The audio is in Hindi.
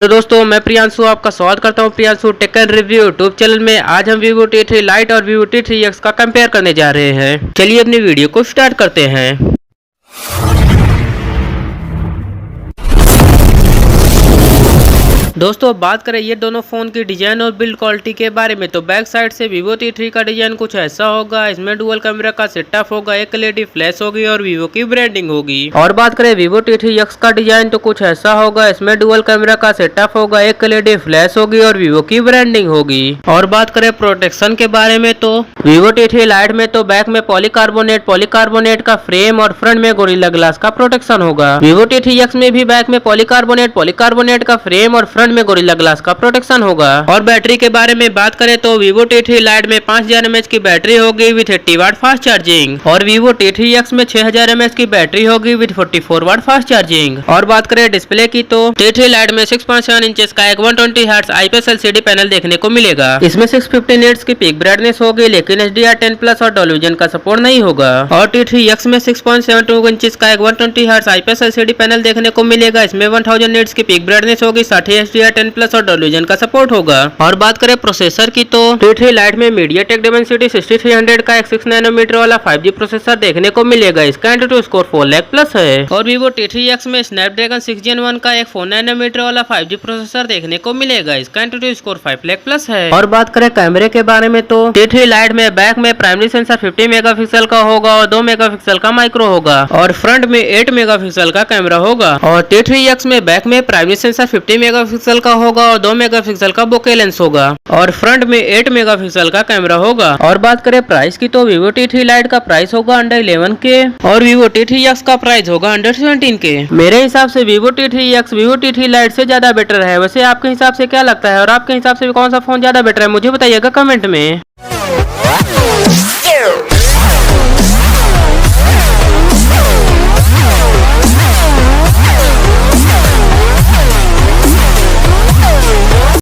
तो दोस्तों मैं प्रियांशु आपका स्वागत करता हूं Priyanshu tech and review YouTube channel में। आज हम Vivo T3 Lite और Vivo T3 X का कंपेयर करने जा रहे हैं। चलिए अपनी वीडियो को स्टार्ट करते हैं। दोस्तों बात करें ये दोनों फोन की डिजाइन और बिल्ड क्वालिटी के बारे में तो बैक साइड से Vivo T3 का डिजाइन कुछ ऐसा होगा। इसमें डुअल कैमरा का सेटअप होगा, एक LED फ्लैश होगी और Vivo की ब्रांडिंग होगी। और बात करें Vivo T3 X का डिजाइन तो कुछ ऐसा होगा। इसमें डुअल कैमरा का सेटअप होगा, एक LED फ्लैश होगी और Vivo की ब्रांडिंग होगी। और बात करें प्रोटेक्शन के बारे में तो Vivo T3 Lite में तो बैक में पॉलीकार्बोनेट का फ्रेम और फ्रंट में गोरिल्ला ग्लास का प्रोटेक्शन होगा। Vivo T3 X में भी बैक में पॉलीकार्बोनेट का फ्रेम और फ्रंट में गोरिल्ला ग्लास का प्रोटेक्शन होगा। और बैटरी के बारे में बात करें तो Vivo T3 Lite में 5000 mAh की बैटरी होगी विद 80 वाट फास्ट चार्जिंग और Vivo T3 X में 6000 mAh की बैटरी होगी विद 44 वाट फास्ट चार्जिंग। और बात करें डिस्प्ले की तो T3 Lite में 6.7 इंचेस का एक 120 हर्ट्ज IPS LCD पैनल देखने को मिलेगा। इसमें 650 निट्स की पीक ब्राइटनेस होगी, लेकिन HDR10+ और डॉल्बी विजन का सपोर्ट नहीं होगा। और T3 X में 6.72 इंचेस का एक 120 हर्ट्ज IPS LCD पैनल देखने को मिलेगा। इसमें 1000 निट्स की पीक ब्राइटनेस होगी, 60 HDR10+ और डॉल्बी विजन का सपोर्ट होगा। और बात करें प्रोसेसर की तो T3 Lite में MediaTek Dimensity 6300 का एक 6 नैनोमीटर वाला 5G प्रोसेसर देखने को मिलेगा। इसका एंटूटू स्कोर 4 लाख प्लस है। और Vivo T3 X में Snapdragon 6 Gen 1 का एक 4 नैनोमीटर वाला 5G प्रोसेसर देखने को मिलेगा। इसका एंटूटू स्कोर 5 लाख प्लस है। और बात करें कैमरे के बारे में तो T3 Lite में बैक में प्राइमरी सेंसर 50 मेगापिक्सल का होगा और 2 मेगापिक्सल का माइक्रो होगा और फ्रंट में 8 मेगापिक्सल का कैमरा होगा। और T3 X में बैक में प्राइमरी सेंसर 50 मेगापिक्सल का होगा और 2 मेगापिक्सल का बोके लेंस होगा और फ्रंट में 8 मेगापिक्सल का कैमरा होगा। और बात करें प्राइस की तो Vivo T3 Lite का प्राइस होगा अंडर 11 के और Vivo T3 X का प्राइस होगा अंडर 17 के। मेरे हिसाब से Vivo T3 X Vivo T3 Lite से ज्यादा बेटर है। वैसे आपके हिसाब से क्या लगता है और आपके हिसाब से कौन सा फोन ज्यादा बेटर है, मुझे बताइएगा कमेंट में।